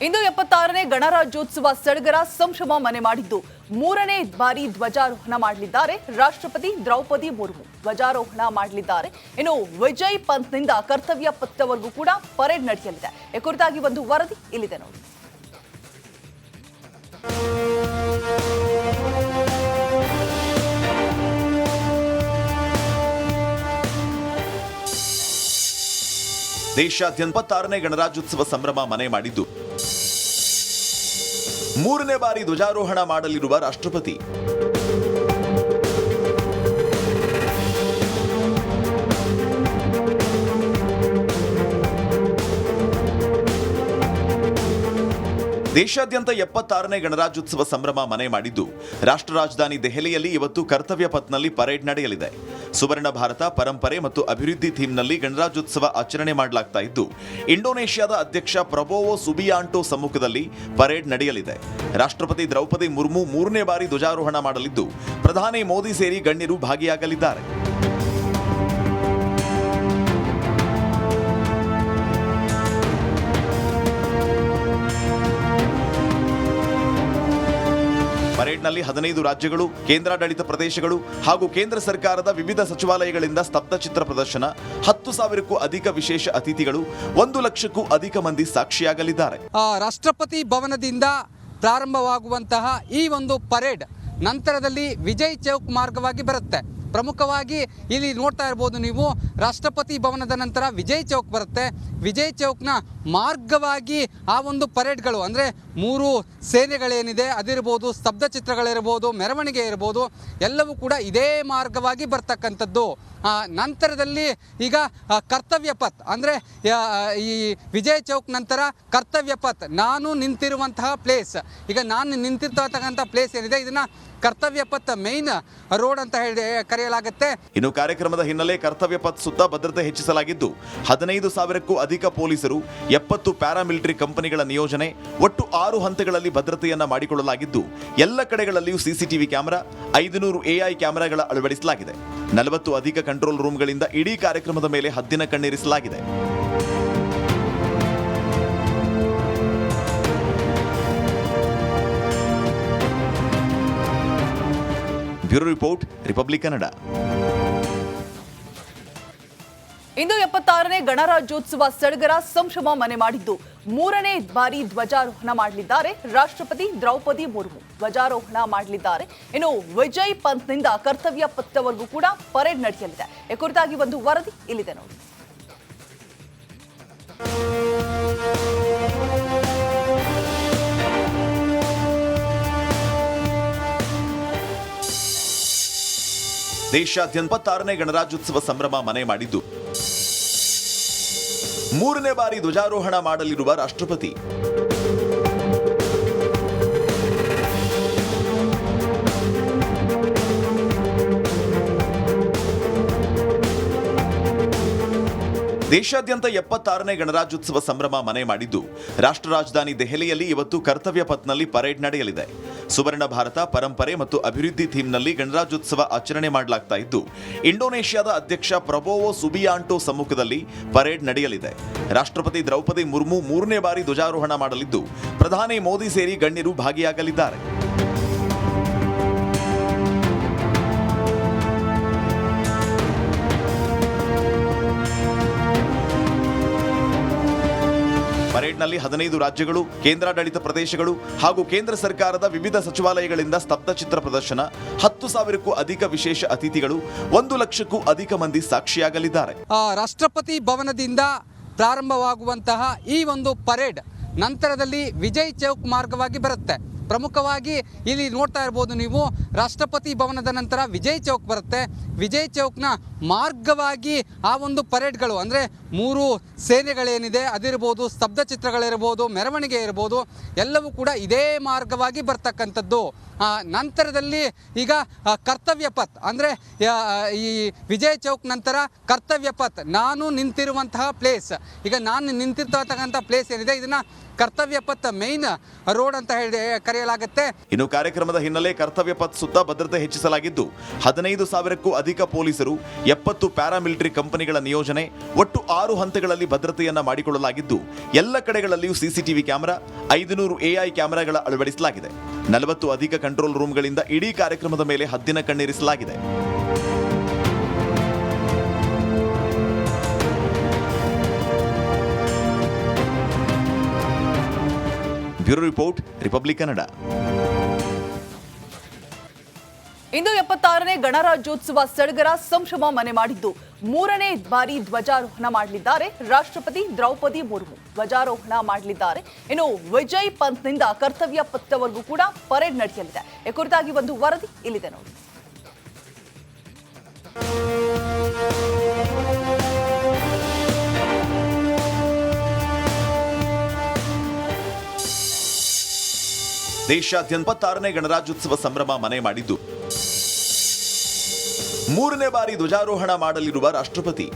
ಇಂದು 76ನೇ ಗಣರಾಜ್ಯೋತ್ಸವ ಸಡಗರ ಸಂಭ್ರಮ ಮನೆ ಮಾಡಿದ್ದು ಮೂರನೇ ಬಾರಿ ಧ್ವಜಾರೋಹಣ ಮಾಡಲಿದ್ದಾರೆ ರಾಷ್ಟ್ರಪತಿ ದ್ರೌಪದಿ ಮುರ್ಮು. ಧ್ವಜಾರೋಹಣ ಮಾಡಲಿದ್ದಾರೆ. ಇನ್ನು ವಿಜಯ್ ಪಂತ್ನಿಂದ ಕರ್ತವ್ಯ ಪಥದವರೆಗೂ ಕೂಡ ಪರೇಡ್ ನಡೆಯಲಿದೆ. ಈ ಕುರಿತಾಗಿ ಒಂದು ವರದಿ ಇಲ್ಲಿದೆ ನೋಡಿ. ದೇಶಾದ್ಯಂತ 76ನೇ ಗಣರಾಜ್ಯೋತ್ಸವ ಸಂಭ್ರಮ ಮನೆ ಮಾಡಿದ್ದು ಮೂರನೇ ಬಾರಿ ಧ್ವಜಾರೋಹಣ ಮಾಡಲಿರುವ ರಾಷ್ಟ್ರಪತಿ. ದೇಶಾದ್ಯಂತ 76ನೇ ಗಣರಾಜ್ಯೋತ್ಸವ ಸಂಭ್ರಮ ಮನೆ ಮಾಡಿದ್ದು ರಾಷ್ಟ್ರ ರಾಜಧಾನಿ ದೆಹಲಿಯಲ್ಲಿ ಇವತ್ತು ಕರ್ತವ್ಯ ಪಥ್ನಲ್ಲಿ ಪರೇಡ್ ನಡೆಯಲಿದೆ. ಸುವರ್ಣ ಭಾರತ ಪರಂಪರೆ ಮತ್ತು ಅಭಿವೃದ್ಧಿ ಥೀಮ್ನಲ್ಲಿ ಗಣರಾಜ್ಯೋತ್ಸವ ಆಚರಣೆ ಮಾಡಲಾಗ್ತಾ ಇದ್ದು ಇಂಡೋನೇಷ್ಯಾದ ಅಧ್ಯಕ್ಷ ಪ್ರಬೋವೋ ಸುಬಿಯಾಂಟೋ ಸಮ್ಮುಖದಲ್ಲಿ ಪರೇಡ್ ನಡೆಯಲಿದೆ. ರಾಷ್ಟ್ರಪತಿ ದ್ರೌಪದಿ ಮುರ್ಮು ಮೂರನೇ ಬಾರಿ ಧ್ವಜಾರೋಹಣ ಮಾಡಲಿದ್ದು ಪ್ರಧಾನಿ ಮೋದಿ ಸೇರಿ ಗಣ್ಯರು ಭಾಗಿಯಾಗಲಿದ್ದಾರೆ. ಪರೇಡ್ನಲ್ಲಿ 15 ರಾಜ್ಯಗಳು, ಕೇಂದ್ರಾಡಳಿತ ಪ್ರದೇಶಗಳು ಹಾಗೂ ಕೇಂದ್ರ ಸರ್ಕಾರದ ವಿವಿಧ ಸಚಿವಾಲಯಗಳಿಂದ ಸ್ತಬ್ಧ ಚಿತ್ರ ಪ್ರದರ್ಶನ, 10,000ಕ್ಕೂ ಅಧಿಕ ವಿಶೇಷ ಅತಿಥಿಗಳು, 1 ಲಕ್ಷಕ್ಕೂ ಅಧಿಕ ಮಂದಿ ಸಾಕ್ಷಿಯಾಗಲಿದ್ದಾರೆ. ರಾಷ್ಟ್ರಪತಿ ಭವನದಿಂದ ಪ್ರಾರಂಭವಾಗುವಂತಹ ಈ ಒಂದು ಪರೇಡ್ ನಂತರದಲ್ಲಿ ವಿಜಯ್ ಚೌಕ್ ಮಾರ್ಗವಾಗಿ ಬರುತ್ತೆ. ಪ್ರಮುಖವಾಗಿ ಇಲ್ಲಿ ನೋಡ್ತಾ ಇರ್ಬೋದು ನೀವು, ರಾಷ್ಟ್ರಪತಿ ಭವನದ ನಂತರ ವಿಜಯ್ ಚೌಕ್ ಬರುತ್ತೆ. ವಿಜಯ್ ಚೌಕ್ನ ಮಾರ್ಗವಾಗಿ ಆ ಒಂದು ಪರೇಡ್ಗಳು ಅಂದರೆ 3 ಸೇನೆಗಳೇನಿದೆ ಅದಿರ್ಬೋದು, ಸ್ತಬ್ಧ ಚಿತ್ರಗಳಿರ್ಬೋದು, ಮೆರವಣಿಗೆ ಇರ್ಬೋದು, ಎಲ್ಲವೂ ಕೂಡ ಇದೇ ಮಾರ್ಗವಾಗಿ ಬರ್ತಕ್ಕಂಥದ್ದು. ನಂತರದಲ್ಲಿ ಈಗ ಕರ್ತವ್ಯ ಪಥ್ ಅಂದರೆ ಈ ವಿಜಯ್ ಚೌಕ್ ನಂತರ ಕರ್ತವ್ಯ ಪಥ್, ನಾನು ನಿಂತಿರುವಂತಹ ಪ್ಲೇಸ್, ಈಗ ನಾನು ನಿಂತಿರ್ತಕ್ಕಂಥ ಪ್ಲೇಸ್ ಏನಿದೆ ಇದನ್ನು ಕರ್ತವ್ಯ ಪಥ್ ಮೈನ್ ರೋಡ್ ಅಂತ ಹೇಳಿ ಕರೆಯಲಾಗುತ್ತೆ. ಇನ್ನು ಕಾರ್ಯಕ್ರಮದ ಹಿನ್ನೆಲೆ ಕರ್ತವ್ಯ ಪಥ್ ಸುತ್ತ ಭದ್ರತೆ ಹೆಚ್ಚಿಸಲಾಗಿದ್ದು 15,000ಕ್ಕೂ ಅಧಿಕ ಪೊಲೀಸರು, 70 ಪ್ಯಾರಾಮಿಲಿಟರಿ ಕಂಪನಿಗಳ ನಿಯೋಜನೆ, ಒಟ್ಟು 6 ಹಂತಗಳಲ್ಲಿ ಭದ್ರತೆಯನ್ನ ಮಾಡಿಕೊಳ್ಳಲಾಗಿದ್ದು ಎಲ್ಲ ಕಡೆಗಳಲ್ಲಿಯೂ ಸಿಸಿಟಿವಿ ಕ್ಯಾಮೆರಾ, 500 AI ಕ್ಯಾಮೆರಾಗಳ ಅಳವಡಿಸಲಾಗಿದೆ. 40 ಅಧಿಕ ಕಂಟ್ರೋಲ್ ರೂಮ್ಗಳಿಂದ ಇಡೀ ಕಾರ್ಯಕ್ರಮದ ಮೇಲೆ ಹದ್ದಿನ ಕಣ್ಣಿರಿಸಲಾಗಿದೆ. Bureau report, Republic Kannada. ಇಂದು 76ನೇ ಗಣರಾಜ್ಯೋತ್ಸವ ಸಡಗರ ಸಂಭ್ರಮ ಮನೆ ಮಾಡಿದ್ದು ಮೂರನೇ ಬಾರಿ ಧ್ವಜಾರೋಹಣ ಮಾಡಲಿದ್ದಾರೆ ರಾಷ್ಟ್ರಪತಿ ದ್ರೌಪದಿ ಮುರ್ಮು. ಧ್ವಜಾರೋಹಣ ಮಾಡಲಿದ್ದಾರೆ. ಇನ್ನು ವಿಜಯ್ ಪಂತ್ನಿಂದ ಕರ್ತವ್ಯ ಪಥದವರೆಗೂ ಕೂಡ ಪರೇಡ್ ನಡೆಯಲಿದೆ. ಈ ಕುರಿತಾಗಿ ಒಂದು ವರದಿ ಇಲ್ಲಿದೆ ನೋಡಿ. ದೇಶಾದ್ಯಂತ 76ನೇ ಗಣರಾಜ್ಯೋತ್ಸವ ಸಂಭ್ರಮ ಮನೆ ಮಾಡಿದ್ದು ಮೂರನೇ ಬಾರಿ ಧ್ವಜಾರೋಹಣ ಮಾಡಲಿರುವ ರಾಷ್ಟ್ರಪತಿ. ದೇಶಾದ್ಯಂತ 76ನೇ ಗಣರಾಜ್ಯೋತ್ಸವ ಸಂಭ್ರಮ ಮನೆ ಮಾಡಿದ್ದು ರಾಷ್ಟ್ರ ರಾಜಧಾನಿ ದೆಹಲಿಯಲ್ಲಿ ಇವತ್ತು ಕರ್ತವ್ಯ ಪಥ್ನಲ್ಲಿ ಪರೇಡ್ ನಡೆಯಲಿದೆ. ಸುವರ್ಣ ಭಾರತ ಪರಂಪರೆ ಮತ್ತು ಅಭಿವೃದ್ಧಿ ಥೀಮ್ನಲ್ಲಿ ಗಣರಾಜ್ಯೋತ್ಸವ ಆಚರಣೆ ಮಾಡಲಾಗ್ತಾ ಇದ್ದು ಇಂಡೋನೇಷ್ಯಾದ ಅಧ್ಯಕ್ಷ ಪ್ರಬೋವೋ ಸುಬಿಯಾಂಟೋ ಸಮ್ಮುಖದಲ್ಲಿ ಪರೇಡ್ ನಡೆಯಲಿದೆ. ರಾಷ್ಟ್ರಪತಿ ದ್ರೌಪದಿ ಮುರ್ಮು ಮೂರನೇ ಬಾರಿ ಧ್ವಜಾರೋಹಣ ಮಾಡಲಿದ್ದು ಪ್ರಧಾನಿ ಮೋದಿ ಸೇರಿ ಗಣ್ಯರು ಭಾಗಿಯಾಗಲಿದ್ದಾರೆ. ಪರೇಡ್ನಲ್ಲಿ 15 ರಾಜ್ಯಗಳು, ಕೇಂದ್ರಾಡಳಿತ ಪ್ರದೇಶಗಳು ಹಾಗೂ ಕೇಂದ್ರ ಸರ್ಕಾರದ ವಿವಿಧ ಸಚಿವಾಲಯಗಳಿಂದ ಸ್ತಬ್ಧ ಚಿತ್ರ ಪ್ರದರ್ಶನ, 10,000ಕ್ಕೂ ಅಧಿಕ ವಿಶೇಷ ಅತಿಥಿಗಳು, 1 ಲಕ್ಷಕ್ಕೂ ಅಧಿಕ ಮಂದಿ ಸಾಕ್ಷಿಯಾಗಲಿದ್ದಾರೆ. ರಾಷ್ಟ್ರಪತಿ ಭವನದಿಂದ ಪ್ರಾರಂಭವಾಗುವಂತಹ ಈ ಒಂದು ಪರೇಡ್ ನಂತರದಲ್ಲಿ ವಿಜಯ್ ಚೌಕ್ ಮಾರ್ಗವಾಗಿ ಬರುತ್ತೆ. ಪ್ರಮುಖವಾಗಿ ಇಲ್ಲಿ ನೋಡ್ತಾ ಇರ್ಬೋದು ನೀವು, ರಾಷ್ಟ್ರಪತಿ ಭವನದ ನಂತರ ವಿಜಯ್ ಚೌಕ್ ಬರುತ್ತೆ. ವಿಜಯ್ ಚೌಕ್ನ ಮಾರ್ಗವಾಗಿ ಆ ಒಂದು ಪರೇಡ್ಗಳು ಅಂದರೆ 3 ಸೇನೆಗಳೇನಿದೆ ಅದಿರ್ಬೋದು, ಸ್ತಬ್ಧ ಚಿತ್ರಗಳಿರ್ಬೋದು, ಮೆರವಣಿಗೆ ಇರ್ಬೋದು, ಎಲ್ಲವೂ ಕೂಡ ಇದೇ ಮಾರ್ಗವಾಗಿ ಬರ್ತಕ್ಕಂಥದ್ದು. ನಂತರದಲ್ಲಿ ಈಗ ಕರ್ತವ್ಯ ಪಥ್ ಅಂದರೆ ಈ ವಿಜಯ್ ಚೌಕ್ ನಂತರ ಕರ್ತವ್ಯ ಪಥ್, ನಾನು ನಿಂತಿರುವಂತಹ ಪ್ಲೇಸ್, ಈಗ ನಾನು ನಿಂತಿರ್ತಕ್ಕಂಥ ಪ್ಲೇಸ್ ಏನಿದೆ ಇದನ್ನು ಕರ್ತವ್ಯ ಪಥ್ ಮೈನ್ ರೋಡ್ ಅಂತ ಹೇಳಿ ಕರೆಯಲಾಗುತ್ತೆ. ಕರೆಯಲಾಗುತ್ತೆ. ಇನ್ನು ಕಾರ್ಯಕ್ರಮದ ಹಿನ್ನೆಲೆ ಕರ್ತವ್ಯ ಪಥ್ ಸುತ್ತ ಭದ್ರತೆ ಹೆಚ್ಚಿಸಲಾಗಿದ್ದು 15,000ಕ್ಕೂ ಅಧಿಕ ಪೊಲೀಸರು, 70 ಪ್ಯಾರಾಮಿಲಿಟರಿ ಕಂಪನಿಗಳ ನಿಯೋಜನೆ, ಒಟ್ಟು 6 ಹಂತಗಳಲ್ಲಿ ಭದ್ರತೆಯನ್ನ ಮಾಡಿಕೊಳ್ಳಲಾಗಿದ್ದು ಎಲ್ಲ ಕಡೆಗಳಲ್ಲಿಯೂ ಸಿಸಿಟಿವಿ ಕ್ಯಾಮೆರಾ, 500 AI ಕ್ಯಾಮೆರಾಗಳ ಅಳವಡಿಸಲಾಗಿದೆ. 40 ಅಧಿಕ ಕಂಟ್ರೋಲ್ ರೂಮ್ಗಳಿಂದ ಇಡೀ ಕಾರ್ಯಕ್ರಮದ ಮೇಲೆ ಹದ್ದಿನ ಕಣ್ಣಿರಿಸಲಾಗಿದೆ. Bureau report, Republic Kannada. ಇಂದು 76ನೇ ಗಣರಾಜ್ಯೋತ್ಸವ ಸಡಗರ ಸಂಭ್ರಮ ಮನೆ ಮಾಡಿದ್ದು 3ನೇ ಬಾರಿ ಧ್ವಜಾರೋಹಣ ಮಾಡಲಿದ್ದಾರೆ ರಾಷ್ಟ್ರಪತಿ ದ್ರೌಪದಿ ಮುರ್ಮು. ಧ್ವಜಾರೋಹಣ ಮಾಡಲಿದ್ದಾರೆ. ಇನ್ನು ವಿಜಯ್ ಪಂತ್ನಿಂದ ಕರ್ತವ್ಯ ಪಥದವರೆಗೂ ಕೂಡ ಪರೇಡ್ ನಡೆಯಲಿದೆ. ಈ ಕುರಿತಾಗಿ ಒಂದು ವರದಿ ಇಲ್ಲಿದೆ ನೋಡಿ. ದೇಶಾದ್ಯಂತ 76ನೇ ಗಣರಾಜ್ಯೋತ್ಸವ ಸಂಭ್ರಮ ಮನೆ ಮಾಡಿದ್ದು 3ನೇ ಬಾರಿ ಧ್ವಜಾರೋಹಣ ಮಾಡಲಿರುವ ರಾಷ್ಟ್ರಪತಿ.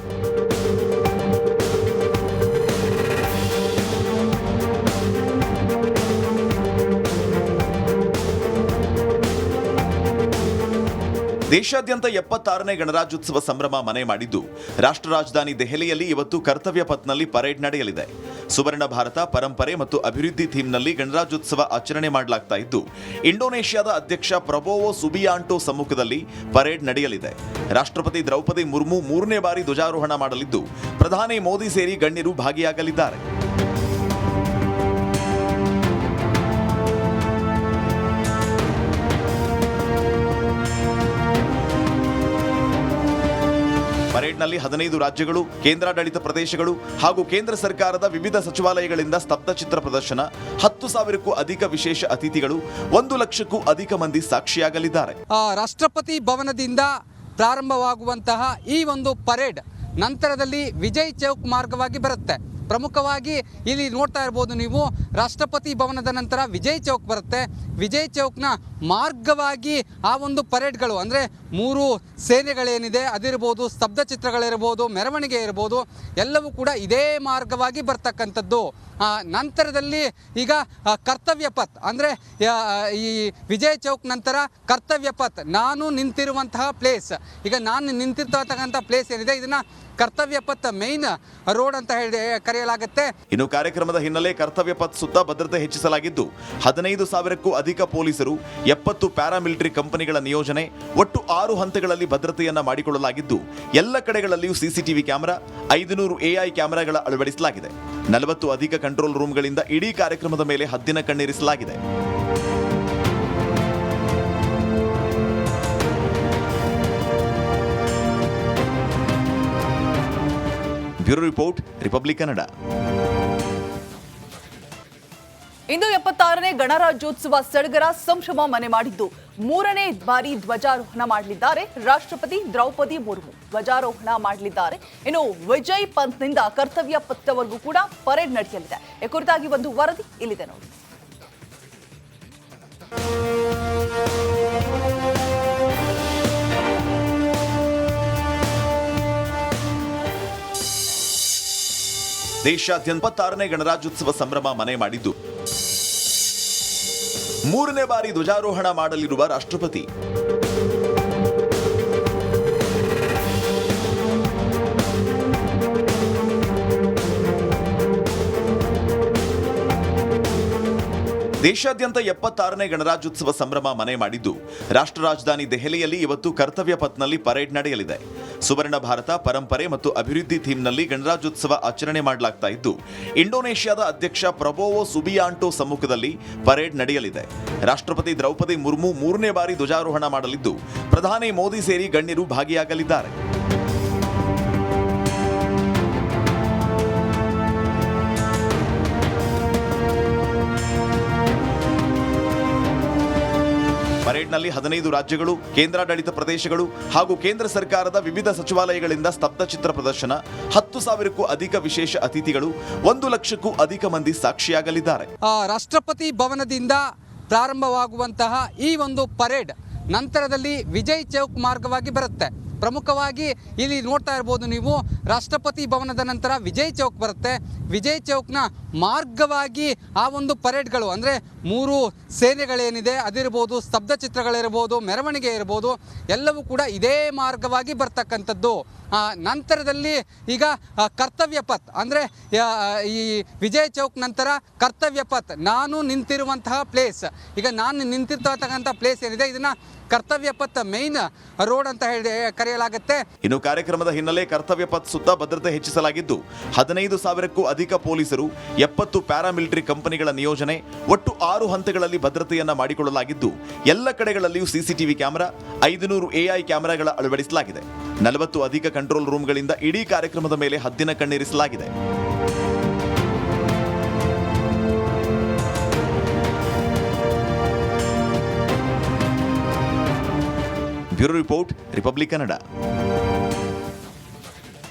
ದೇಶಾದ್ಯಂತ 76ನೇ ಗಣರಾಜ್ಯೋತ್ಸವ ಸಂಭ್ರಮ ಮನೆ ಮಾಡಿದ್ದು ರಾಷ್ಟ್ರ ರಾಜಧಾನಿ ದೆಹಲಿಯಲ್ಲಿ ಇವತ್ತು ಕರ್ತವ್ಯ ಪಥ್ನಲ್ಲಿ ಪರೇಡ್ ನಡೆಯಲಿದೆ. ಸುವರ್ಣ ಭಾರತ, ಪರಂಪರೆ ಮತ್ತು ಅಭಿವೃದ್ಧಿ ಥೀಮ್ನಲ್ಲಿ ಗಣರಾಜ್ಯೋತ್ಸವ ಆಚರಣೆ ಮಾಡಲಾಗ್ತಾ ಇದ್ದು ಇಂಡೋನೇಷ್ಯಾದ ಅಧ್ಯಕ್ಷ ಪ್ರಬೋವೋ ಸುಬಿಯಾಂಟೋ ಸಮ್ಮುಖದಲ್ಲಿ ಪರೇಡ್ ನಡೆಯಲಿದೆ. ರಾಷ್ಟ್ರಪತಿ ದ್ರೌಪದಿ ಮುರ್ಮು 3ನೇ ಬಾರಿ ಧ್ವಜಾರೋಹಣ ಮಾಡಲಿದ್ದು ಪ್ರಧಾನಿ ಮೋದಿ ಸೇರಿ ಗಣ್ಯರು ಭಾಗಿಯಾಗಲಿದ್ದಾರೆ. ಪರೇಡ್ನಲ್ಲಿ 15 ರಾಜ್ಯಗಳು, ಕೇಂದ್ರಾಡಳಿತ ಪ್ರದೇಶಗಳು ಹಾಗೂ ಕೇಂದ್ರ ಸರ್ಕಾರದ ವಿವಿಧ ಸಚಿವಾಲಯಗಳಿಂದ ಸ್ತಬ್ಧಚಿತ್ರ ಪ್ರದರ್ಶನ, 10,000ಕ್ಕೂ ಅಧಿಕ ವಿಶೇಷ ಅತಿಥಿಗಳು, 1 ಲಕ್ಷಕ್ಕೂ ಅಧಿಕ ಮಂದಿ ಸಾಕ್ಷಿಯಾಗಲಿದ್ದಾರೆ. ರಾಷ್ಟ್ರಪತಿ ಭವನದಿಂದ ಪ್ರಾರಂಭವಾಗುವಂತಹ ಈ ಒಂದು ಪರೇಡ್ ನಂತರದಲ್ಲಿ ವಿಜಯ್ ಚೌಕ್ ಮಾರ್ಗವಾಗಿ ಬರುತ್ತೆ. ಪ್ರಮುಖವಾಗಿ ಇಲ್ಲಿ ನೋಡ್ತಾ ಇರ್ಬೋದು ನೀವು, ರಾಷ್ಟ್ರಪತಿ ಭವನದ ನಂತರ ವಿಜಯ್ ಚೌಕ್ ಬರುತ್ತೆ. ವಿಜಯ್ ಚೌಕ್ನ ಮಾರ್ಗವಾಗಿ ಆ ಒಂದು ಪರೇಡ್ಗಳು ಅಂದರೆ 3 ಸೇನೆಗಳೇನಿದೆ ಅದಿರ್ಬೋದು, ಸ್ತಬ್ಧ ಚಿತ್ರಗಳಿರ್ಬೋದು, ಮೆರವಣಿಗೆ ಇರ್ಬೋದು, ಎಲ್ಲವೂ ಕೂಡ ಇದೇ ಮಾರ್ಗವಾಗಿ ಬರ್ತಕ್ಕಂಥದ್ದು. ನಂತರದಲ್ಲಿ ಈಗ ಕರ್ತವ್ಯ ಪಥ್ ಅಂದರೆ ಈ ವಿಜಯ್ ಚೌಕ್ ನಂತರ ಕರ್ತವ್ಯ ಪಥ್, ನಾನು ನಿಂತಿರುವಂತಹ ಪ್ಲೇಸ್, ಈಗ ನಾನು ನಿಂತಿರ್ತಕ್ಕಂಥ ಪ್ಲೇಸ್ ಏನಿದೆ ಇದನ್ನ ಕರ್ತವ್ಯ ಪಥ್ ಮೈನ್ ರೋಡ್ ಅಂತ ಹೇಳಿ ಕರೆಯಲಾಗುತ್ತೆ. ಇನ್ನು ಕಾರ್ಯಕ್ರಮದ ಹಿನ್ನೆಲೆ ಕರ್ತವ್ಯ ಪಥ್ ಸುತ್ತ ಭದ್ರತೆ ಹೆಚ್ಚಿಸಲಾಗಿದ್ದು 15,000ಕ್ಕೂ ಅಧಿಕ ಪೊಲೀಸರು, 70 ಪ್ಯಾರಾಮಿಲಿಟರಿ ಕಂಪನಿಗಳ ನಿಯೋಜನೆ, ಒಟ್ಟು 6 ಹಂತಗಳಲ್ಲಿ ಭದ್ರತೆಯನ್ನ ಮಾಡಿಕೊಳ್ಳಲಾಗಿದ್ದು ಎಲ್ಲ ಕಡೆಗಳಲ್ಲಿಯೂ ಸಿಸಿಟಿವಿ ಕ್ಯಾಮೆರಾ, 500 AI ಕ್ಯಾಮೆರಾಗಳ ಅಳವಡಿಸಲಾಗಿದೆ. 40 ಅಧಿಕ ಕಂಟ್ರೋಲ್ ರೂಮ್ಗಳಿಂದ ಇಡೀ ಕಾರ್ಯಕ್ರಮದ ಮೇಲೆ ಹದ್ದಿನ ಕಣ್ಣಿರಿಸಲಾಗಿದೆ. Bureau report, Republic Kannada. ಇಂದು 76ನೇ ಗಣರಾಜ್ಯೋತ್ಸವ ಸಡಗರ ಸಂಭ್ರಮ ಮನೆ ಮಾಡಿದ್ದು 3ನೇ ಬಾರಿ ಧ್ವಜಾರೋಹಣ ಮಾಡಲಿದ್ದಾರೆ ರಾಷ್ಟ್ರಪತಿ ದ್ರೌಪದಿ ಮುರ್ಮು. ಧ್ವಜಾರೋಹಣ ಮಾಡಲಿದ್ದಾರೆ. ಇನ್ನು ವಿಜಯ್ ಪಂತ್ನಿಂದ ಕರ್ತವ್ಯ ಪಥದವರೆಗೂ ಕೂಡ ಪರೇಡ್ ನಡೆಯಲಿದೆ. ಈ ಕುರಿತಾಗಿ ಒಂದು ವರದಿ ಇಲ್ಲಿದೆ ನೋಡಿ. ದೇಶಾದ್ಯಂತ 76ನೇ ಗಣರಾಜ್ಯೋತ್ಸವ ಸಂಭ್ರಮ ಮನೆ ಮಾಡಿದ್ದು 3ನೇ ಬಾರಿ ಧ್ವಜಾರೋಹಣ ಮಾಡಲಿರುವ ರಾಷ್ಟ್ರಪತಿ. ದೇಶಾದ್ಯಂತ 76ನೇ ಗಣರಾಜ್ಯೋತ್ಸವ ಸಂಭ್ರಮ ಮನೆ ಮಾಡಿದ್ದು ರಾಷ್ಟ್ರ ರಾಜಧಾನಿ ದೆಹಲಿಯಲ್ಲಿ ಇವತ್ತು ಕರ್ತವ್ಯ ಪಥ್ನಲ್ಲಿ ಪರೇಡ್ ನಡೆಯಲಿದೆ. ಸುವರ್ಣ ಭಾರತ, ಪರಂಪರೆ ಮತ್ತು ಅಭಿವೃದ್ಧಿ ಥೀಮ್ನಲ್ಲಿ ಗಣರಾಜ್ಯೋತ್ಸವ ಆಚರಣೆ ಮಾಡಲಾಗ್ತಾ ಇದ್ದು ಇಂಡೋನೇಷ್ಯಾದ ಅಧ್ಯಕ್ಷ ಪ್ರಬೋವೋ ಸುಬಿಯಾಂಟೋ ಸಮ್ಮುಖದಲ್ಲಿ ಪರೇಡ್ ನಡೆಯಲಿದೆ. ರಾಷ್ಟ್ರಪತಿ ದ್ರೌಪದಿ ಮುರ್ಮು 3ನೇ ಬಾರಿ ಧ್ವಜಾರೋಹಣ ಮಾಡಲಿದ್ದು ಪ್ರಧಾನಿ ಮೋದಿ ಸೇರಿ ಗಣ್ಯರು ಭಾಗಿಯಾಗಲಿದ್ದಾರೆ. ಪರೇಡ್ನಲ್ಲಿ 15 ರಾಜ್ಯಗಳು, ಕೇಂದ್ರಾಡಳಿತ ಪ್ರದೇಶಗಳು ಹಾಗೂ ಕೇಂದ್ರ ಸರ್ಕಾರದ ವಿವಿಧ ಸಚಿವಾಲಯಗಳಿಂದ ಸ್ತಬ್ಧಚಿತ್ರ ಪ್ರದರ್ಶನ, 10,000ಕ್ಕೂ ಅಧಿಕ ವಿಶೇಷ ಅತಿಥಿಗಳು, 1 ಲಕ್ಷಕ್ಕೂ ಅಧಿಕ ಮಂದಿ ಸಾಕ್ಷಿಯಾಗಲಿದ್ದಾರೆ. ರಾಷ್ಟ್ರಪತಿ ಭವನದಿಂದ ಪ್ರಾರಂಭವಾಗುವಂತಹ ಈ ಒಂದು ಪರೇಡ್ ನಂತರದಲ್ಲಿ ವಿಜಯ್ ಚೌಕ್ ಮಾರ್ಗವಾಗಿ ಬರುತ್ತೆ. ಪ್ರಮುಖವಾಗಿ ಇಲ್ಲಿ ನೋಡ್ತಾ ಇರ್ಬೋದು ನೀವು, ರಾಷ್ಟ್ರಪತಿ ಭವನದ ನಂತರ ವಿಜಯ್ ಚೌಕ್ ಬರುತ್ತೆ. ವಿಜಯ್ ಚೌಕ್ನ ಮಾರ್ಗವಾಗಿ ಆ ಒಂದು ಪರೇಡ್ಗಳು ಅಂದರೆ ಮೂರು ಸೇನೆಗಳೇನಿದೆ ಅದಿರ್ಬೋದು, ಸ್ತಬ್ಧ ಚಿತ್ರಗಳಿರ್ಬೋದು, ಮೆರವಣಿಗೆ ಇರ್ಬೋದು, ಎಲ್ಲವೂ ಕೂಡ ಇದೇ ಮಾರ್ಗವಾಗಿ ಬರ್ತಕ್ಕಂಥದ್ದು. ನಂತರದಲ್ಲಿ ಈಗ ಕರ್ತವ್ಯ ಪಥ್ ಅಂದರೆ ಈ ವಿಜಯ್ ಚೌಕ್ ನಂತರ ಕರ್ತವ್ಯ ಪಥ್, ನಾನು ನಿಂತಿರುವಂತಹ ಪ್ಲೇಸ್, ಈಗ ನಾನು ನಿಂತಿರ್ತಕ್ಕಂಥ ಪ್ಲೇಸ್ ಏನಿದೆ ಇದನ್ನು ಕರ್ತವ್ಯ ಪಥ್ ಮೈನ್ ರೋಡ್ ಅಂತ ಹೇಳಿ ಕರೆಯಲಾಗುತ್ತೆ. ಇನ್ನು ಕಾರ್ಯಕ್ರಮದ ಹಿನ್ನೆಲೆ ಕರ್ತವ್ಯ ಪಥ್ ಸುತ್ತ ಭದ್ರತೆ ಹೆಚ್ಚಿಸಲಾಗಿದ್ದು 15,000ಕ್ಕೂ ಅಧಿಕ ಪೊಲೀಸರು, 70 ಪ್ಯಾರಾಮಿಲಿಟರಿ ಕಂಪನಿಗಳ ನಿಯೋಜನೆ, ಒಟ್ಟು 6 ಹಂತಗಳಲ್ಲಿ ಭದ್ರತೆಯನ್ನ ಮಾಡಿಕೊಳ್ಳಲಾಗಿದ್ದು ಎಲ್ಲ ಕಡೆಗಳಲ್ಲಿಯೂ ಸಿಸಿಟಿವಿ ಕ್ಯಾಮೆರಾ, 500 AI ಕ್ಯಾಮೆರಾಗಳ ಅಳವಡಿಸಲಾಗಿದೆ. 40 ಅಧಿಕ ಕಂಟ್ರೋಲ್ ರೂಮ್ಗಳಿಂದ ಇಡೀ ಕಾರ್ಯಕ್ರಮದ ಮೇಲೆ ಹದ್ದಿನ ಕಣ್ಣಿರಿಸಲಾಗಿದೆ. Bureau report, Republic Kannada.